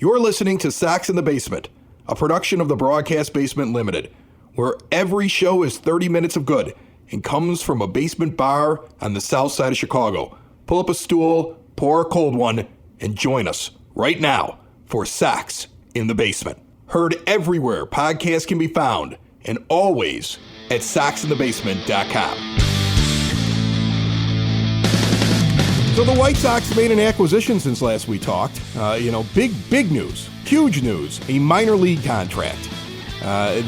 You're listening to Sox in the Basement, a production of the Broadcast Basement Limited, where every show is 30 minutes of good and comes from a basement bar on the south side of Chicago. Pull up a stool, pour a cold one, and join us right now for Sox in the Basement. Heard everywhere podcasts can be found, and always at soxinthebasement.com. So the White Sox made an acquisition since last we talked. Big news, huge news, a minor league contract.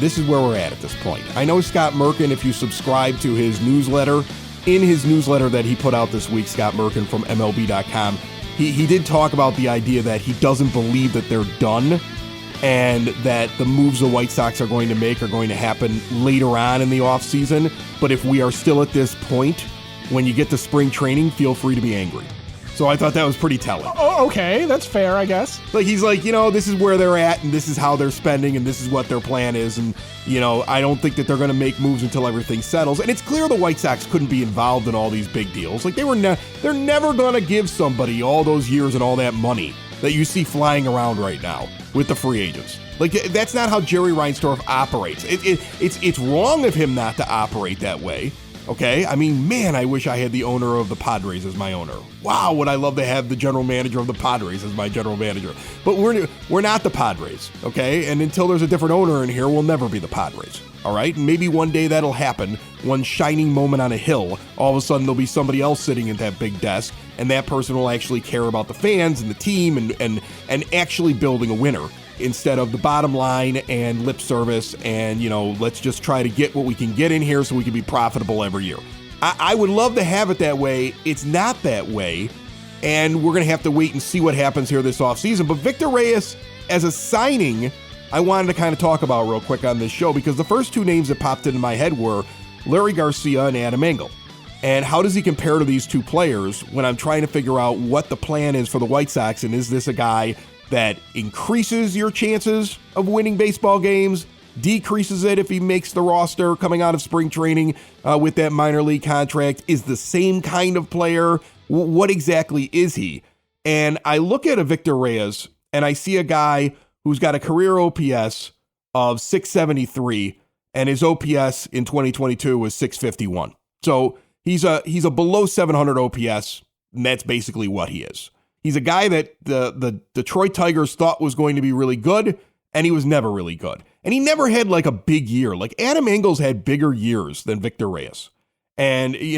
This is where we're at this point. I know Scott Merkin, if you subscribe to his newsletter, in his newsletter that he put out this week, Scott Merkin from MLB.com, he did talk about the idea that he doesn't believe that they're done and that the moves the White Sox are going to make are going to happen later on in the offseason. But if we are still at this point, when you get to spring training, feel free to be angry. So I thought that was pretty telling. Oh, okay, that's fair, I guess. Like, he's like, this is where they're at, and this is how they're spending, and this is what their plan is, and, I don't think that they're going to make moves until everything settles. And it's clear the White Sox couldn't be involved in all these big deals. Like, they're never going to give somebody all those years and all that money that you see flying around right now with the free agents. Like, that's not how Jerry Reinsdorf operates. It's wrong of him not to operate that way. Okay, I mean, man, I wish I had the owner of the Padres as my owner. Wow, would I love to have the general manager of the Padres as my general manager. But we're not the Padres, okay? And until there's a different owner in here, we'll never be the Padres, all right? And maybe one day that'll happen, one shining moment on a hill. All of a sudden, there'll be somebody else sitting at that big desk, and that person will actually care about the fans and the team and actually building a winner, instead of the bottom line and lip service and, let's just try to get what we can get in here so we can be profitable every year. I would love to have it that way. It's not that way, and we're going to have to wait and see what happens here this offseason. But Victor Reyes, as a signing, I wanted to kind of talk about real quick on this show, because the first two names that popped into my head were Larry Garcia and Adam Engel. And how does he compare to these two players when I'm trying to figure out what the plan is for the White Sox, and is this a guy that increases your chances of winning baseball games, decreases it if he makes the roster coming out of spring training with that minor league contract, is the same kind of player? What exactly is he? And I look at a Victor Reyes, and I see a guy who's got a career OPS of 673, and his OPS in 2022 was 651. So he's a below 700 OPS, and that's basically what he is. He's a guy that the Detroit Tigers thought was going to be really good, and he was never really good. And he never had like a big year. Like, Adam Engel's had bigger years than Victor Reyes. And, he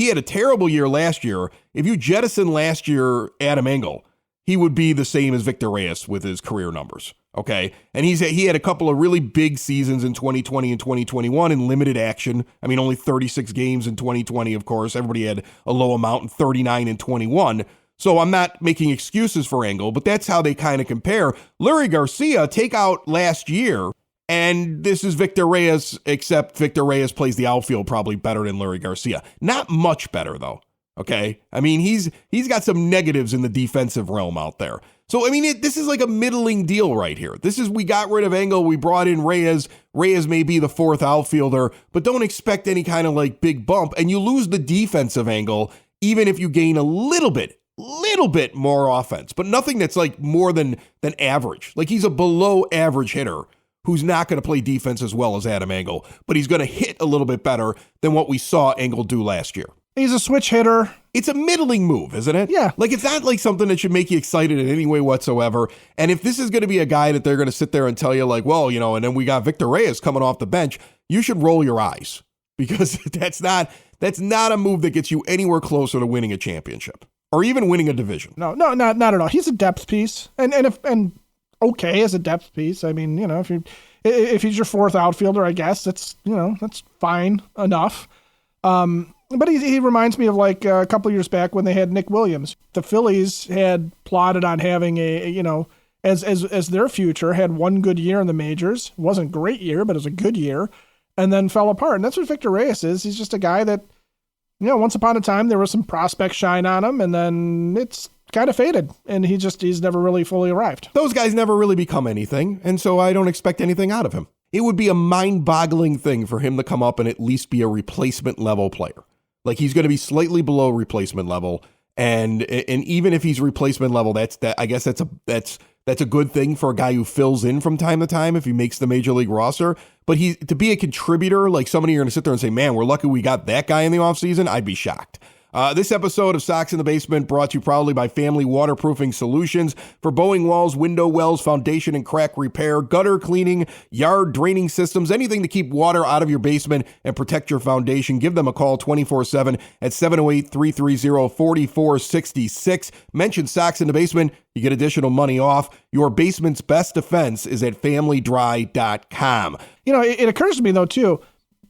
had a terrible year last year. If you jettison last year Adam Engel, he would be the same as Victor Reyes with his career numbers. Okay. And he had a couple of really big seasons in 2020 and 2021 in limited action. I mean, only 36 games in 2020, of course. Everybody had a low amount, and 39 in 21. So I'm not making excuses for Engel, but that's how they kind of compare. Larry Garcia, take out last year, and this is Victor Reyes, except Victor Reyes plays the outfield probably better than Larry Garcia. Not much better, though, okay? I mean, he's got some negatives in the defensive realm out there. So, I mean, this is like a middling deal right here. We got rid of Engel, we brought in Reyes. Reyes may be the fourth outfielder, but don't expect any kind of like big bump, and you lose the defensive angle even if you gain a little bit more offense, but nothing that's like more than average. Like, he's a below average hitter who's not going to play defense as well as Adam Engel, but he's going to hit a little bit better than what we saw Engel do last year. He's a switch hitter. It's a middling move, isn't it? Yeah. Like, it's not like something that should make you excited in any way whatsoever. And if this is going to be a guy that they're going to sit there and tell you like, well, and then we got Victor Reyes coming off the bench, you should roll your eyes, because that's not a move that gets you anywhere closer to winning a championship. Or even winning a division. No, not at all. He's a depth piece, and okay as a depth piece. I mean, if he's your fourth outfielder, I guess that's fine enough. But he reminds me of like a couple years back when they had Nick Williams. The Phillies had plotted on having as their future, had one good year in the majors. It wasn't a great year, but it was a good year, and then fell apart. And that's what Victor Reyes is. He's just a guy that, once upon a time there was some prospect shine on him, and then it's kind of faded, and he's never really fully arrived. Those guys never really become anything, and so I don't expect anything out of him. It would be a mind-boggling thing for him to come up and at least be a replacement level player. Like, he's going to be slightly below replacement level, and even if he's replacement level, I guess that's That's a good thing for a guy who fills in from time to time if he makes the major league roster. But to be a contributor, like somebody you're going to sit there and say, man, we're lucky we got that guy in the offseason, I'd be shocked. This episode of Sox in the Basement brought to you proudly by Family Waterproofing Solutions for bowing walls, window wells, foundation and crack repair, gutter cleaning, yard draining systems, anything to keep water out of your basement and protect your foundation. Give them a call 24/7 at 708-330-4466. Mention Sox in the Basement. You get additional money off. Your basement's best defense is at familydry.com. It occurs to me, though, too,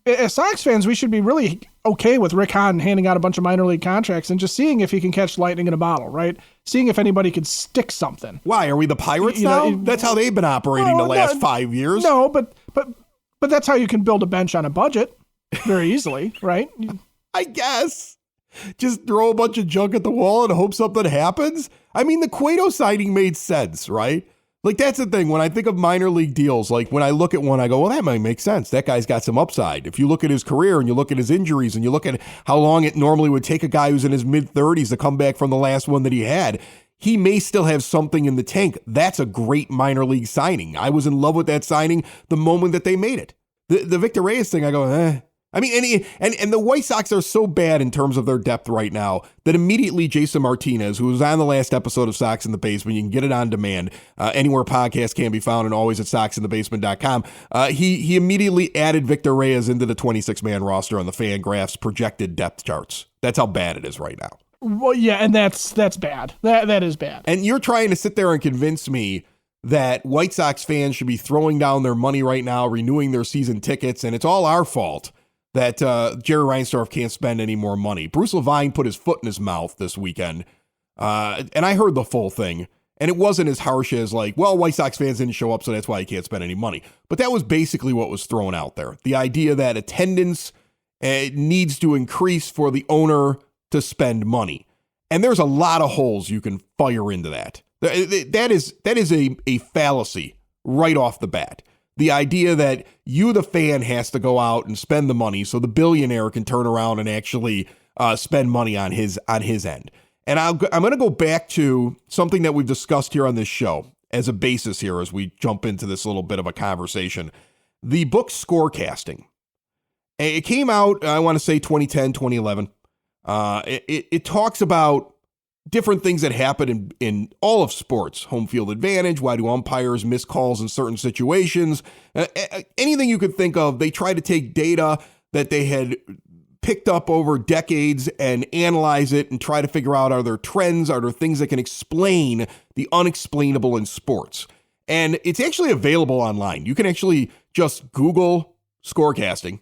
as Sox fans, we should be really okay with Rick Hahn handing out a bunch of minor league contracts and just seeing if he can catch lightning in a bottle, right? Seeing if anybody could stick something. Why? Are we the Pirates now? That's how they've been operating the last 5 years. No, but that's how you can build a bench on a budget very easily, right? I guess. Just throw a bunch of junk at the wall and hope something happens? I mean, the Cueto signing made sense, right? Like, that's the thing. When I think of minor league deals, like when I look at one, I go, well, that might make sense. That guy's got some upside. If you look at his career and you look at his injuries and you look at how long it normally would take a guy who's in his mid-30s to come back from the last one that he had, he may still have something in the tank. That's a great minor league signing. I was in love with that signing the moment that they made it. The Victor Reyes thing, I go, I mean, and the White Sox are so bad in terms of their depth right now that immediately Jason Martinez, who was on the last episode of Sox in the Basement, you can get it on demand anywhere podcasts can be found and always at soxinthebasement.com. He immediately added Victor Reyes into the 26-man roster on the Fangraphs projected depth charts. That's how bad it is right now. Well, yeah, and that's bad. That is bad. And you're trying to sit there and convince me that White Sox fans should be throwing down their money right now, renewing their season tickets, and it's all our fault that Jerry Reinsdorf can't spend any more money. Bruce Levine put his foot in his mouth this weekend, and I heard the full thing, and it wasn't as harsh as like, well, White Sox fans didn't show up, so that's why he can't spend any money. But that was basically what was thrown out there. The idea that attendance needs to increase for the owner to spend money. And there's a lot of holes you can fire into that. That is a fallacy right off the bat. The idea that you, the fan, has to go out and spend the money so the billionaire can turn around and actually spend money on his end. And I'm going to go back to something that we've discussed here on this show as a basis here as we jump into this little bit of a conversation. The book Scorecasting. It came out, I want to say 2010, 2011. It talks about different things that happen in all of sports. Home field advantage, why do umpires miss calls in certain situations, anything you could think of. They try to take data that they had picked up over decades and analyze it and try to figure out, are there trends, are there things that can explain the unexplainable in sports? And it's actually available online. You can actually just Google Scorecasting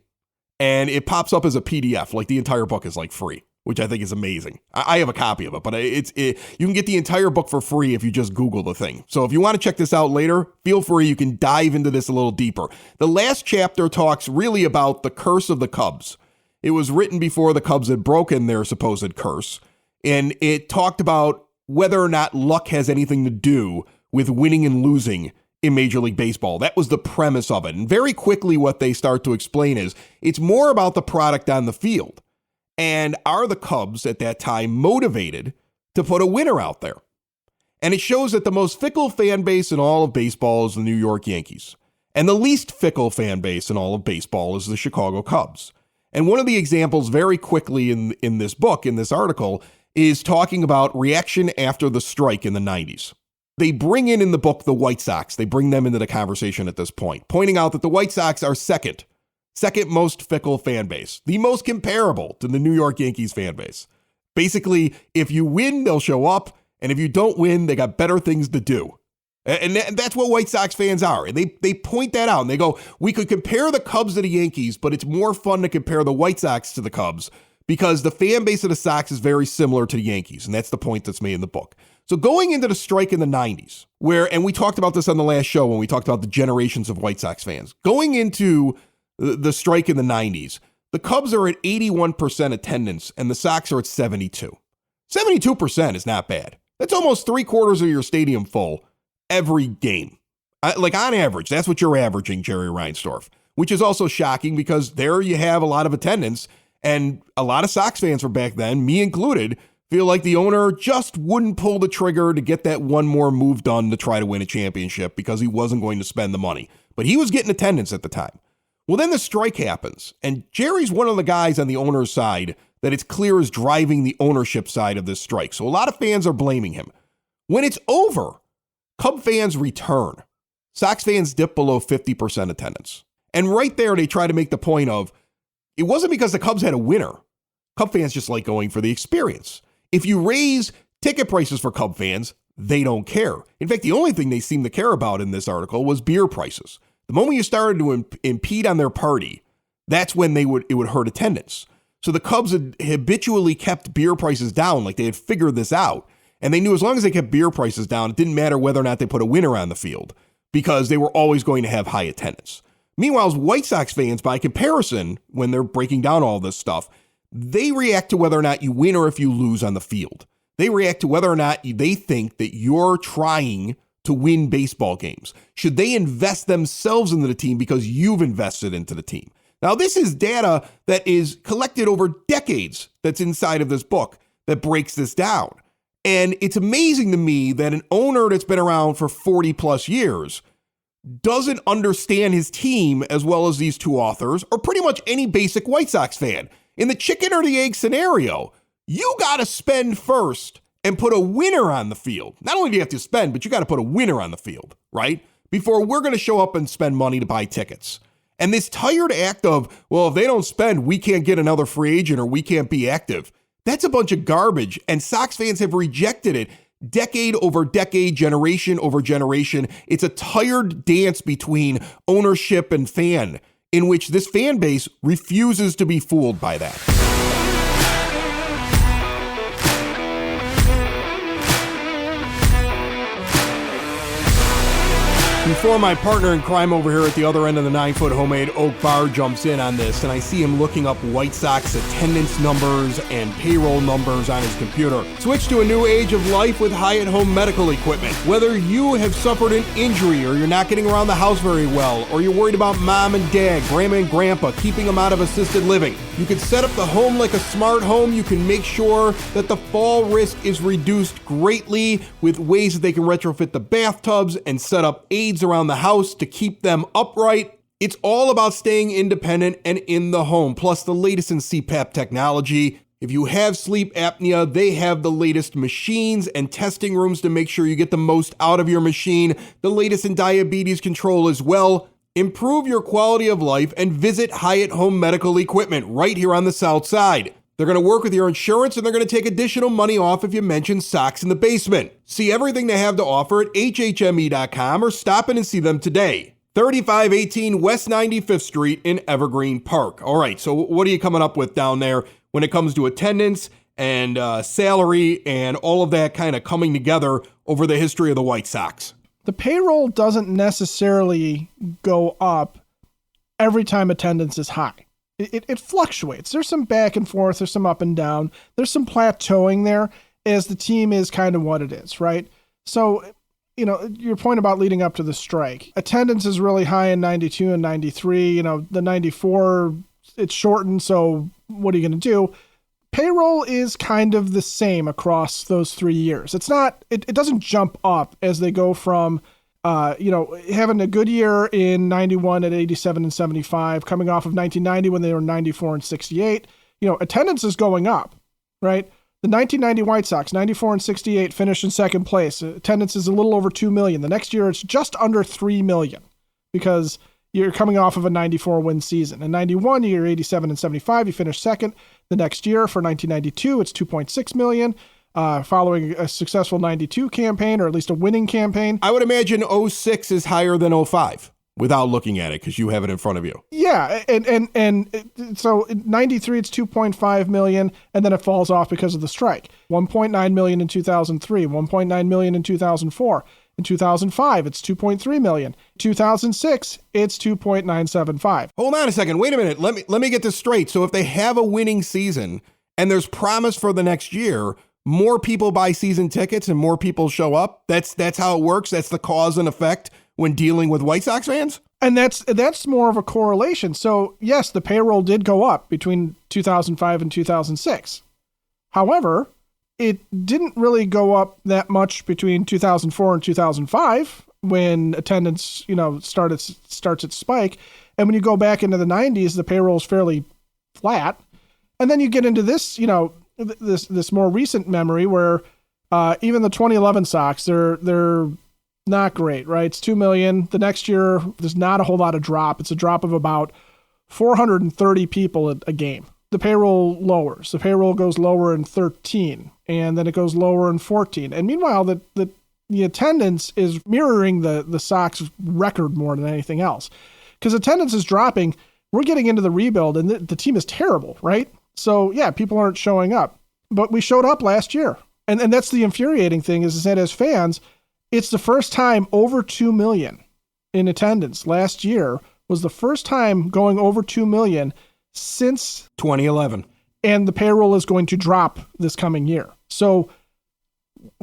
and it pops up as a PDF. Like the entire book is like free, which I think is amazing. I have a copy of it, but you can get the entire book for free if you just Google the thing. So if you want to check this out later, feel free. You can dive into this a little deeper. The last chapter talks really about the curse of the Cubs. It was written before the Cubs had broken their supposed curse, and it talked about whether or not luck has anything to do with winning and losing in Major League Baseball. That was the premise of it. And very quickly what they start to explain is it's more about the product on the field. And are the Cubs at that time motivated to put a winner out there? And it shows that the most fickle fan base in all of baseball is the New York Yankees. And the least fickle fan base in all of baseball is the Chicago Cubs. And one of the examples very quickly in this book, in this article, is talking about reaction after the strike in the 90s. They bring in the book the White Sox. They bring them into the conversation at this point, pointing out that the White Sox are second most fickle fan base, the most comparable to the New York Yankees fan base. Basically, if you win, they'll show up, and if you don't win, they got better things to do. And that's what White Sox fans are. And they point that out, and they go, we could compare the Cubs to the Yankees, but it's more fun to compare the White Sox to the Cubs because the fan base of the Sox is very similar to the Yankees, and that's the point that's made in the book. So going into the strike in the 90s, and we talked about this on the last show when we talked about the generations of White Sox fans, going into the strike in the 90s, the Cubs are at 81% attendance and the Sox are at 72. 72% is not bad. That's almost 3/4 of your stadium full every game. Like on average, that's what you're averaging, Jerry Reinsdorf, which is also shocking because there you have a lot of attendance and a lot of Sox fans from back then, me included, feel like the owner just wouldn't pull the trigger to get that one more move done to try to win a championship because he wasn't going to spend the money. But he was getting attendance at the time. Well, then the strike happens, and Jerry's one of the guys on the owner's side that it's clear is driving the ownership side of this strike. So a lot of fans are blaming him. When it's over, Cub fans return. Sox fans dip below 50% attendance. And right there, they try to make the point of, it wasn't because the Cubs had a winner. Cub fans just like going for the experience. If you raise ticket prices for Cub fans, they don't care. In fact, the only thing they seem to care about in this article was beer prices. The moment you started to impede on their party, that's when it would hurt attendance. So the Cubs had habitually kept beer prices down, like they had figured this out. And they knew as long as they kept beer prices down, it didn't matter whether or not they put a winner on the field because they were always going to have high attendance. Meanwhile, White Sox fans, by comparison, when they're breaking down all this stuff, they react to whether or not you win or if you lose on the field. They react to whether or not they think that you're trying to win baseball games. Should they invest themselves into the team because you've invested into the team? Now, this is data that is collected over decades that's inside of this book that breaks this down. And it's amazing to me that an owner that's been around for 40 plus years doesn't understand his team as well as these two authors or pretty much any basic White Sox fan. In the chicken or the egg scenario, you got to spend first and put a winner on the field. Not only do you have to spend, but you got to put a winner on the field, right? Before we're going to show up and spend money to buy tickets. And this tired act of, well, if they don't spend, we can't get another free agent or we can't be active. That's a bunch of garbage. And Sox fans have rejected it decade over decade, generation over generation. It's a tired dance between ownership and fan in which this fan base refuses to be fooled by that. Before my partner in crime over here at the other end of the 9-foot homemade oak bar jumps in on this, and I see him looking up White Sox attendance numbers and payroll numbers on his computer. Switch to a new age of life with Hyatt Home Medical Equipment. Whether you have suffered an injury or you're not getting around the house very well, or you're worried about mom and dad, grandma and grandpa, keeping them out of assisted living, you can set up the home like a smart home. You can make sure that the fall risk is reduced greatly with ways that they can retrofit the bathtubs and set up aids around the house to keep them upright. It's all about staying independent and in the home, plus the latest in CPAP technology. If you have sleep apnea, they have the latest machines and testing rooms to make sure you get the most out of your machine. The latest in diabetes control as well. Improve your quality of life and visit Hyatt Home Medical Equipment right here on the South Side. They're going to work with your insurance and they're going to take additional money off if you mention Sox in the Basement. See everything they have to offer at hhme.com or stop in and see them today. 3518 West 95th Street in Evergreen Park. All right, so what are you coming up with down there when it comes to attendance and salary and all of that kind of coming together over the history of the White Sox? The payroll doesn't necessarily go up every time attendance is high. It fluctuates. There's some back and forth. There's some up and down. There's some plateauing there as the team is kind of what it is, right? So, you know, your point about leading up to the strike. Attendance is really high in 92 and 93. You know, the 94, it's shortened, so what are you going to do? Payroll is kind of the same across those 3 years. It's not, it doesn't jump up as they go from having a good year in 91 at 87 and 75, coming off of 1990 when they were 94 and 68. You know, attendance is going up, right? The 1990 White Sox, 94 and 68, finished in second place. Attendance is a little over 2 million. The next year, it's just under 3 million because you're coming off of a 94 win season. In 91, you're 87 and 75, you finished second. The next year for 1992, it's 2.6 million. Following a successful 92 campaign, or at least a winning campaign. I would imagine 06 is higher than 05 without looking at it because you have it in front of you. Yeah, and so in 93 it's 2.5 million, and then it falls off because of the strike. 1.9 million in 2003, 1.9 million in 2004. In 2005, it's 2.3 million. 2006, it's 2.975. Hold on a second. Wait a minute. Let me get this straight. So if they have a winning season and there's promise for the next year, more people buy season tickets and more people show up. That's how it works. That's the cause and effect when dealing with White Sox fans. And that's more of a correlation. So yes, the payroll did go up between 2005 and 2006. However, it didn't really go up that much between 2004 and 2005 when attendance, starts its spike. And when you go back into the 90s, the payroll is fairly flat. And then you get into this, this more recent memory where even the 2011 Sox, they're not great, right? It's 2 million. The next year, there's not a whole lot of drop. It's a drop of about 430 people a game. The payroll lowers. The payroll goes lower in 13, and then it goes lower in 14. And meanwhile, the attendance is mirroring the Sox record more than anything else. Because attendance is dropping. We're getting into the rebuild, and the team is terrible, right? So, yeah, people aren't showing up. But we showed up last year. And that's the infuriating thing is that as fans, it's the first time over 2 million in attendance. Last year was the first time going over 2 million since 2011. And the payroll is going to drop this coming year. So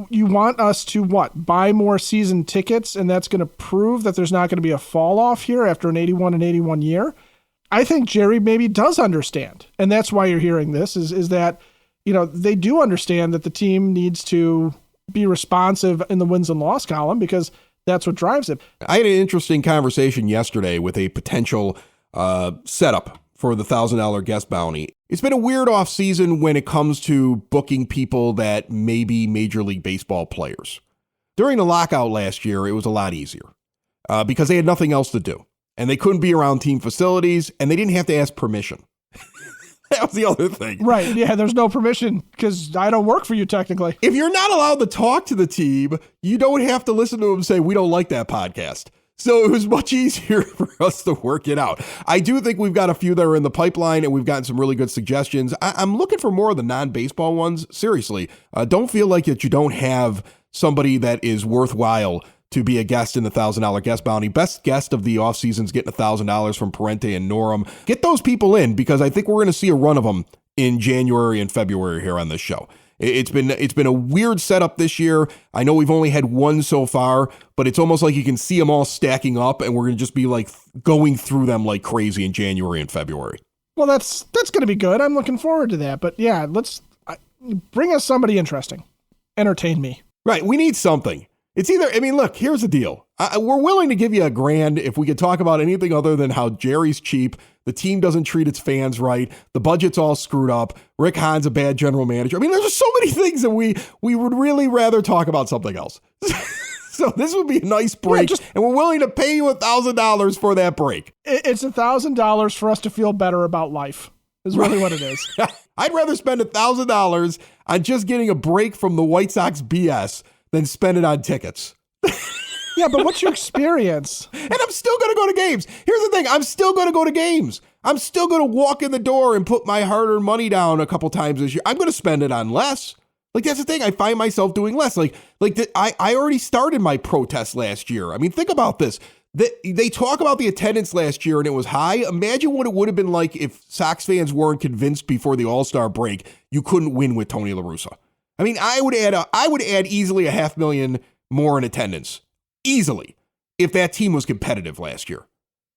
you want us to buy more season tickets, and that's going to prove that there's not going to be a fall off here after an 81 year. I think Jerry maybe does understand. And that's why you're hearing this is that, they do understand that the team needs to be responsive in the wins and loss column because that's what drives it. I had an interesting conversation yesterday with a potential setup for the $1,000 guest bounty. It's been a weird off season when it comes to booking people that may be Major League Baseball players. During the lockout last year, it was a lot easier because they had nothing else to do and they couldn't be around team facilities and they didn't have to ask permission. That was the other thing. Right. Yeah, there's no permission because I don't work for you technically. If you're not allowed to talk to the team, you don't have to listen to them say, we don't like that podcast. So it was much easier for us to work it out. I do think we've got a few that are in the pipeline and we've gotten some really good suggestions. I'm looking for more of the non-baseball ones. Seriously, don't feel like that you don't have somebody that is worthwhile to be a guest in the $1,000 guest bounty. Best guest of the offseason is getting $1,000 from Parente and Norum. Get those people in because I think we're going to see a run of them in January and February here on this show. It's been a weird setup this year. I know we've only had one so far, but it's almost like you can see them all stacking up and we're going to just be like going through them like crazy in January and February. Well, that's going to be good. I'm looking forward to that. But yeah, let's bring us somebody interesting. Entertain me. Right. We need something. It's either, look, here's the deal. We're willing to give you $1,000 if we could talk about anything other than how Jerry's cheap, the team doesn't treat its fans right, the budget's all screwed up, Rick Hahn's a bad general manager. There's just so many things that we would really rather talk about something else. So this would be a nice break, and we're willing to pay you $1,000 for that break. It's $1,000 for us to feel better about life, is really what it is. I'd rather spend $1,000 on just getting a break from the White Sox BS than spend it on tickets. Yeah, but what's your experience? And I'm still going to go to games. Here's the thing. I'm still going to go to games. I'm still going to walk in the door and put my hard-earned money down a couple times this year. I'm going to spend it on less. That's the thing. I find myself doing less. I already started my protest last year. Think about this. They talk about the attendance last year and it was high. Imagine what it would have been like if Sox fans weren't convinced before the All-Star break you couldn't win with Tony La Russa. I would add easily 500,000 more in attendance, easily, if that team was competitive last year.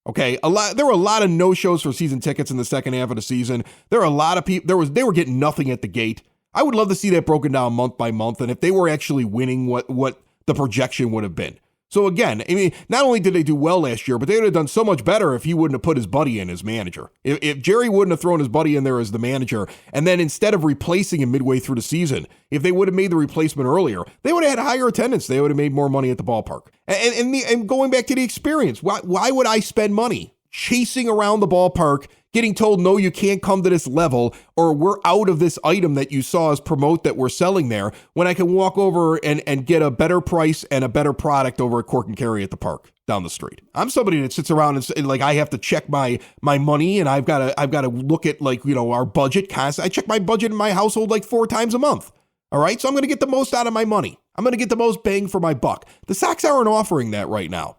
Okay, there were a lot of no-shows for season tickets in the second half of the season. There are a lot of people. They were getting nothing at the gate. I would love to see that broken down month by month, and if they were actually winning, what the projection would have been. So again, not only did they do well last year, but they would have done so much better if he wouldn't have put his buddy in as manager. If Jerry wouldn't have thrown his buddy in there as the manager, and then instead of replacing him midway through the season, if they would have made the replacement earlier, they would have had higher attendance. They would have made more money at the ballpark. And going back to the experience, why would I spend money chasing around the ballpark, getting told, no, you can't come to this level, or we're out of this item that you saw us promote that we're selling there, when I can walk over and get a better price and a better product over at Cork and Kerry at the park down the street. I'm somebody that sits around and I have to check my money, and I've got to look at our budget constantly. I check my budget in my household 4 times a month. All right. So I'm going to get the most out of my money. I'm going to get the most bang for my buck. The Sox aren't offering that right now.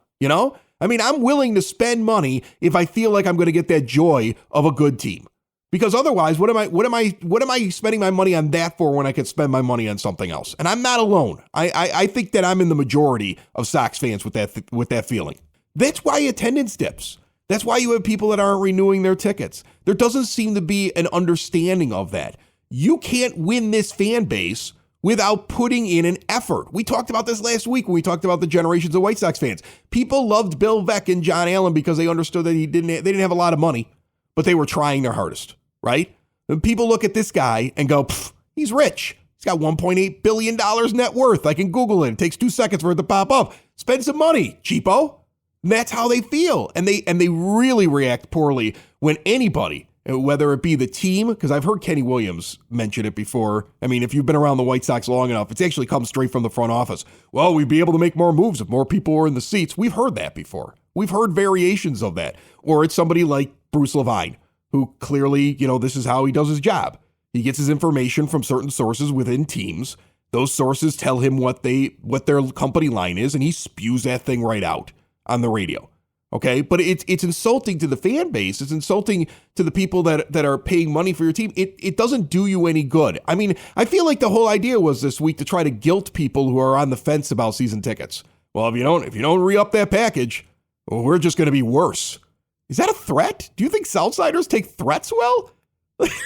I'm willing to spend money if I feel like I'm going to get that joy of a good team. Because otherwise, what am I spending my money on that for when I could spend my money on something else? And I'm not alone. I think that I'm in the majority of Sox fans with that feeling. That's why attendance dips. That's why you have people that aren't renewing their tickets. There doesn't seem to be an understanding of that. You can't win this fan base without putting in an effort. We talked about this last week when we talked about the generations of White Sox fans. People loved Bill Veeck and John Allen because they understood that they didn't have a lot of money, but they were trying their hardest, right? And people look at this guy and go, he's rich. He's got $1.8 billion net worth. I can Google it. It takes 2 seconds for it to pop up. Spend some money, cheapo. And that's how they feel. And they really react poorly when anybody, whether it be the team, because I've heard Kenny Williams mention it before. I mean, if you've been around the White Sox long enough, it's actually come straight from the front office. Well, we'd be able to make more moves if more people were in the seats. We've heard that before. We've heard variations of that. Or it's somebody like Bruce Levine, who clearly, this is how he does his job. He gets his information from certain sources within teams. Those sources tell him what their company line is, and he spews that thing right out on the radio. Okay, but it's insulting to the fan base. It's insulting to the people that are paying money for your team. It doesn't do you any good. I mean, I feel like the whole idea was this week to try to guilt people who are on the fence about season tickets. Well, if you don't re-up that package, well, we're just going to be worse. Is that a threat? Do you think Southsiders take threats well?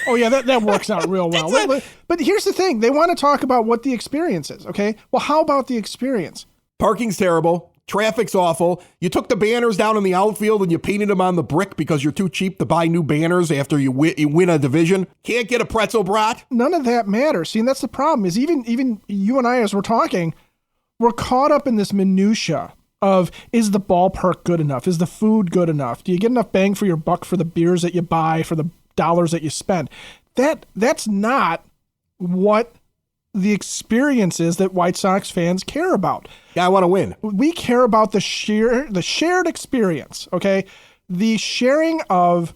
Oh yeah, that works out real well. But here's the thing: they want to talk about what the experience is. Okay, well, how about the experience? Parking's terrible. Traffic's awful. You took the banners down in the outfield and you painted them on the brick because you're too cheap to buy new banners after you win a division. Can't get a pretzel brat. None of that matters. See, and that's the problem is even you and I, as we're talking, we're caught up in this minutia of, is the ballpark good enough? Is the food good enough? Do you get enough bang for your buck for the beers that you buy, for the dollars that you spend? That's not what the experience is that White Sox fans care about. Yeah, I want to win. We care about the shared experience, okay? The sharing of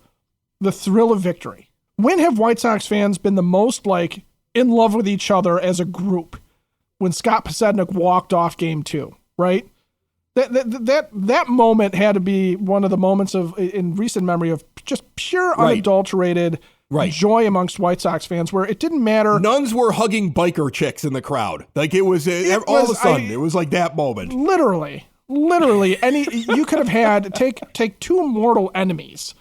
the thrill of victory. When have White Sox fans been the most in love with each other as a group? When Scott Podsednik walked off game 2, right? That moment had to be one of the moments in recent memory of just pure unadulterated joy amongst White Sox fans, where it didn't matter. Nuns were hugging biker chicks in the crowd. It was all of a sudden, it was like that moment. Literally, you could have had take two mortal enemies,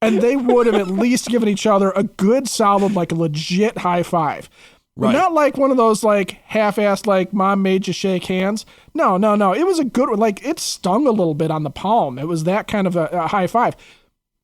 and they would have at least given each other a good, solid, legit high five. Right. Not like one of those half-assed mom made you shake hands. No. It was a good one. It stung a little bit on the palm. It was that kind of a high five.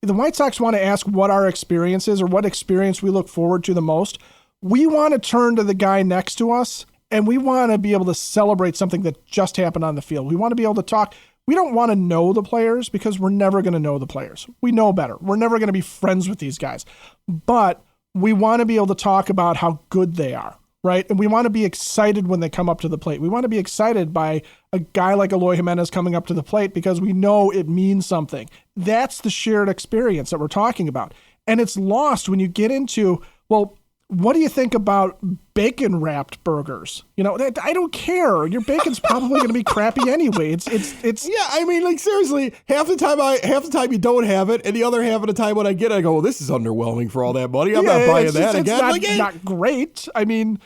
The White Sox want to ask what our experience is or what experience we look forward to the most. We want to turn to the guy next to us, and we want to be able to celebrate something that just happened on the field. We want to be able to talk. We don't want to know the players because we're never going to know the players. We know better. We're never going to be friends with these guys. But we want to be able to talk about how good they are, right? And we want to be excited when they come up to the plate. We want to be excited by a guy like Eloy Jimenez coming up to the plate because we know it means something. That's the shared experience that we're talking about. And it's lost when you get into, well, what do you think about bacon-wrapped burgers? I don't care. Your bacon's probably going to be crappy anyway. It's. Yeah, I mean, seriously, half the time you don't have it, and the other half of the time when I get it, I go, well, this is underwhelming for all that money. I'm not buying that again. It's not great. I mean,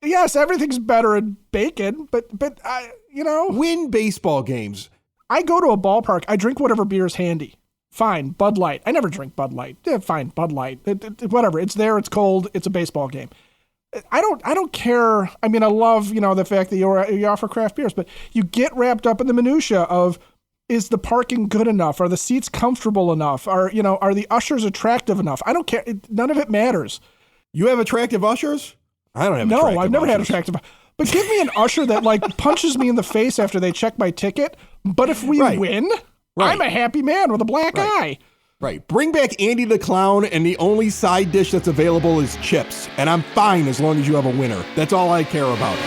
yes, everything's better in bacon, but win baseball games. I go to a ballpark. I drink whatever beer is handy. Fine, Bud Light. I never drink Bud Light. Yeah, fine, Bud Light. Whatever. It's there. It's cold. It's a baseball game. I don't care. I mean, I love the fact that you offer craft beers, but you get wrapped up in the minutia of, is the parking good enough? Are the seats comfortable enough? Are the ushers attractive enough? I don't care. None of it matters. You have attractive ushers? I don't have. No, I've never had attractive. But give me an usher that punches me in the face after they check my ticket. But if we win. Right. I'm a happy man with a black eye. Right. Bring back Andy the Clown, and the only side dish that's available is chips. And I'm fine as long as you have a winner. That's all I care about.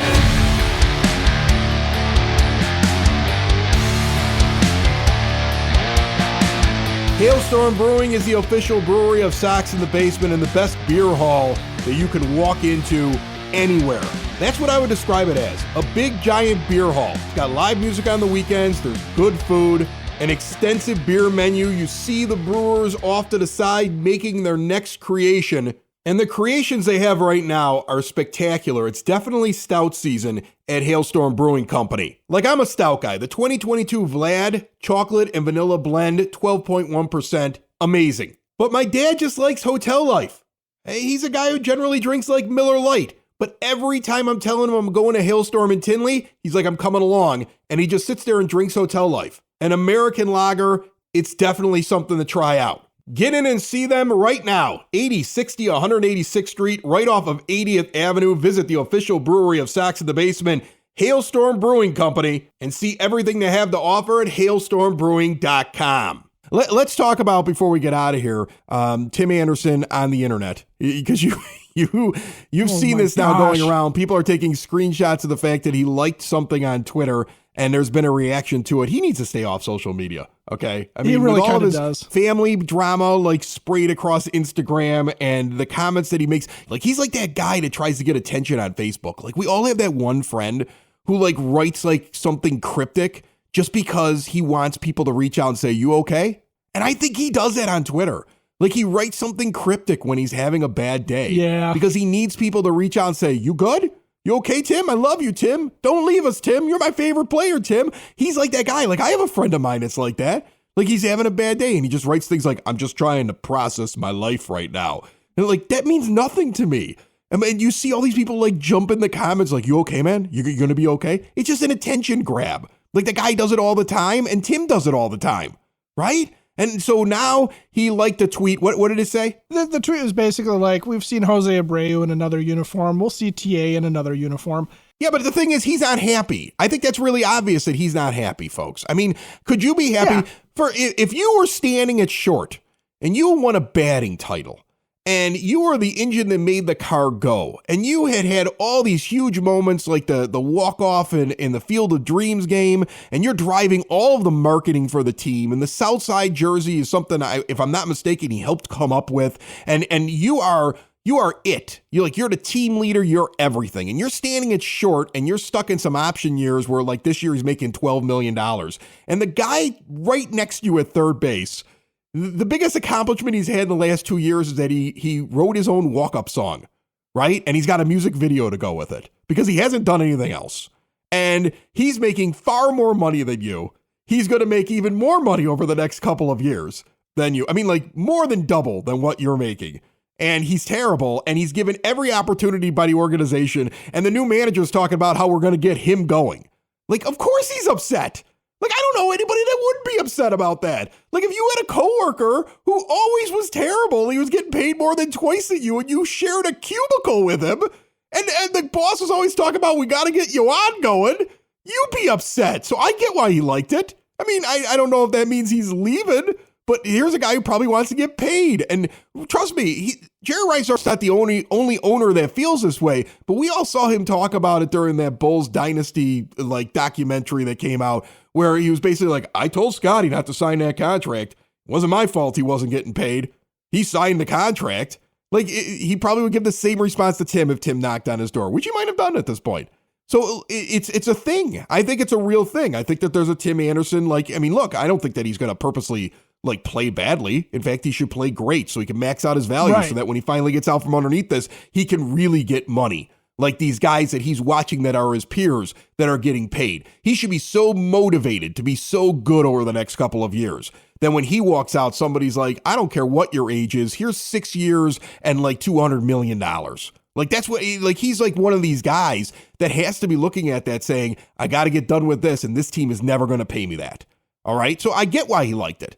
Hailstorm Brewing is the official brewery of Sox in the Basement and the best beer hall that you can walk into anywhere. That's what I would describe it as. A big, giant beer hall. It's got live music on the weekends. There's good food. An extensive beer menu. You see the brewers off to the side making their next creation. And the creations they have right now are spectacular. It's definitely stout season at Hailstorm Brewing Company. I'm a stout guy. The 2022 Vlad chocolate and vanilla blend, 12.1%. Amazing. But my dad just likes hotel life. He's a guy who generally drinks Miller Lite. But every time I'm telling him I'm going to Hailstorm in Tinley, he's like, I'm coming along. And he just sits there and drinks Hotel Life. An American lager, it's definitely something to try out. Get in and see them right now. 8060 186th Street, right off of 80th Avenue. Visit the official brewery of Sox in the Basement, Hailstorm Brewing Company, and see everything they have to offer at hailstormbrewing.com. Let's talk about, before we get out of here, Tim Anderson on the internet, because you've seen this now going around. People are taking screenshots of the fact that he liked something on Twitter, and there's been a reaction to it. He needs to stay off social media. Okay, I mean, he really with all of his does. Family drama like sprayed across Instagram and the comments that he makes, like he's like that guy that tries to get attention on Facebook. Like we all have that one friend who like writes like something cryptic just because he wants people to reach out and say, "You okay?" And I think he does that on Twitter. Like he writes something cryptic when he's having a bad day. Yeah. Because he needs people to reach out and say, "You good? You okay, Tim? I love you, Tim. Don't leave us, Tim. You're my favorite player, Tim." He's like that guy. Like I have a friend of mine that's like that. Like he's having a bad day and he just writes things like, "I'm just trying to process my life right now." And like, that means nothing to me. I mean, you see all these people like jump in the comments like, "You okay, man? You're going to be okay?" It's just an attention grab. Like the guy does it all the time and Tim does it all the time, right? And so now he liked a tweet. What did it say? The tweet was basically like, "We've seen Jose Abreu in another uniform. We'll see TA in another uniform." Yeah, but the thing is, he's not happy. I think that's really obvious that he's not happy, folks. I mean, could you be happy for if you were standing at short and you won a batting title and you were the engine that made the car go and you had all these huge moments like the walk-off in the Field of Dreams game, and you're driving all of the marketing for the team, and the Southside jersey is something, if I'm not mistaken, he helped come up with, and you are it. You're the team leader, you're everything. And you're standing at short and you're stuck in some option years where like this year he's making $12 million. And the guy right next to you at third base, the biggest accomplishment he's had in the last 2 years is that he wrote his own walk-up song, right? And he's got a music video to go with it because he hasn't done anything else. And he's making far more money than you. He's going to make even more money over the next couple of years than you. I mean, like more than double than what you're making. And he's terrible, and he's given every opportunity by the organization, and the new manager's talking about how we're going to get him going. Like, of course he's upset. Like, I don't know anybody that wouldn't be upset about that. Like, if you had a coworker who always was terrible, he was getting paid more than twice at you, and you shared a cubicle with him, and the boss was always talking about, we got to get you on going, you'd be upset. So I get why he liked it. I mean, I don't know if that means he's leaving, but here's a guy who probably wants to get paid. And trust me, Jerry Reinsdorf's not the only owner that feels this way, but we all saw him talk about it during that Bulls Dynasty like documentary that came out, where he was basically like, "I told Scotty not to sign that contract. It wasn't my fault he wasn't getting paid. He signed the contract." Like he probably would give the same response to Tim if Tim knocked on his door, which he might have done at this point. So it's a thing. I think it's a real thing. I think that there's a Tim Anderson, like, I mean, look, I don't think that he's going to purposely like play badly. In fact, he should play great so he can max out his value, right, so that when he finally gets out from underneath this, he can really get money. Like these guys that he's watching that are his peers that are getting paid. He should be so motivated to be so good over the next couple of years. Then when he walks out, somebody's like, "I don't care what your age is. Here's 6 years and like $200 million. Like that's what, like he's like one of these guys that has to be looking at that saying, "I got to get done with this and this team is never going to pay me that." All right. So I get why he liked it.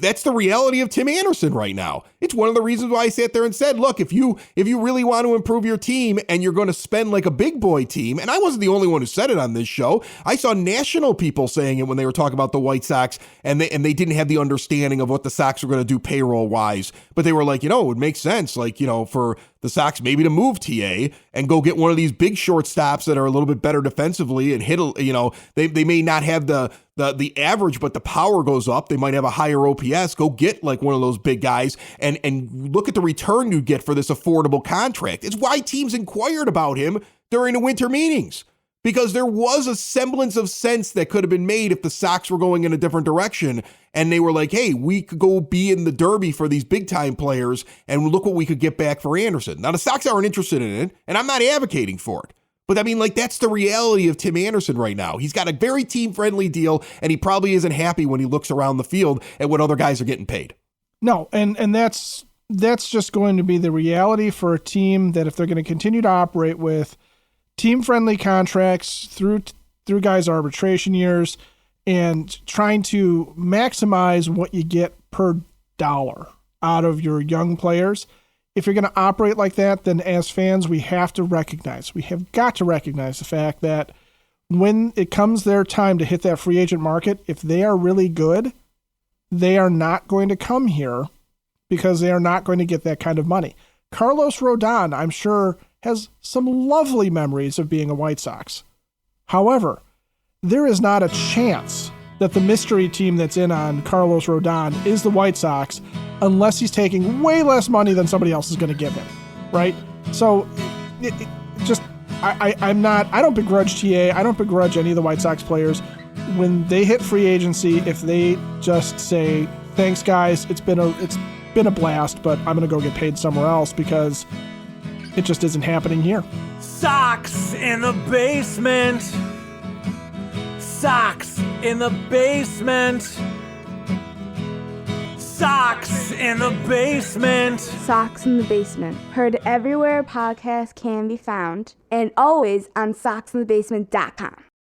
That's the reality of Tim Anderson right now. It's one of the reasons why I sat there and said, look, if you really want to improve your team and you're going to spend like a big boy team, and I wasn't the only one who said it on this show. I saw national people saying it when they were talking about the White Sox, and they didn't have the understanding of what the Sox were going to do payroll wise, but they were like, it would make sense, like, for the Sox maybe to move TA and go get one of these big shortstops that are a little bit better defensively and hit, they may not have the average, but the power goes up. They might have a higher OPS. Go get like one of those big guys and look at the return you get for this affordable contract. It's why teams inquired about him during the winter meetings, because there was a semblance of sense that could have been made if the Sox were going in a different direction. And they were like, hey, we could go be in the Derby for these big time players and look what we could get back for Anderson. Now the Sox aren't interested in it, and I'm not advocating for it. But I mean, like, that's the reality of Tim Anderson right now. He's got a very team-friendly deal, and he probably isn't happy when he looks around the field at what other guys are getting paid. No, and that's that's just going to be the reality for a team that if they're going to continue to operate with team-friendly contracts through guys' arbitration years and trying to maximize what you get per dollar out of your young players. If you're going to operate like that, then as fans, we have got to recognize the fact that when it comes their time to hit that free agent market, if they are really good, they are not going to come here because they are not going to get that kind of money. Carlos Rodon, I'm sure, has some lovely memories of being a White Sox. However, there is not a chance that the mystery team that's in on Carlos Rodon is the White Sox unless he's taking way less money than somebody else is going to give him, right? So I don't begrudge TA. I don't begrudge any of the White Sox players when they hit free agency. If they just say, thanks guys, it's been a blast, but I'm going to go get paid somewhere else because it just isn't happening here. Sox in the basement. Sox in the basement. Sox in the basement. Sox in the Basement. Heard everywhere podcasts can be found and always on soxinthebasement.com.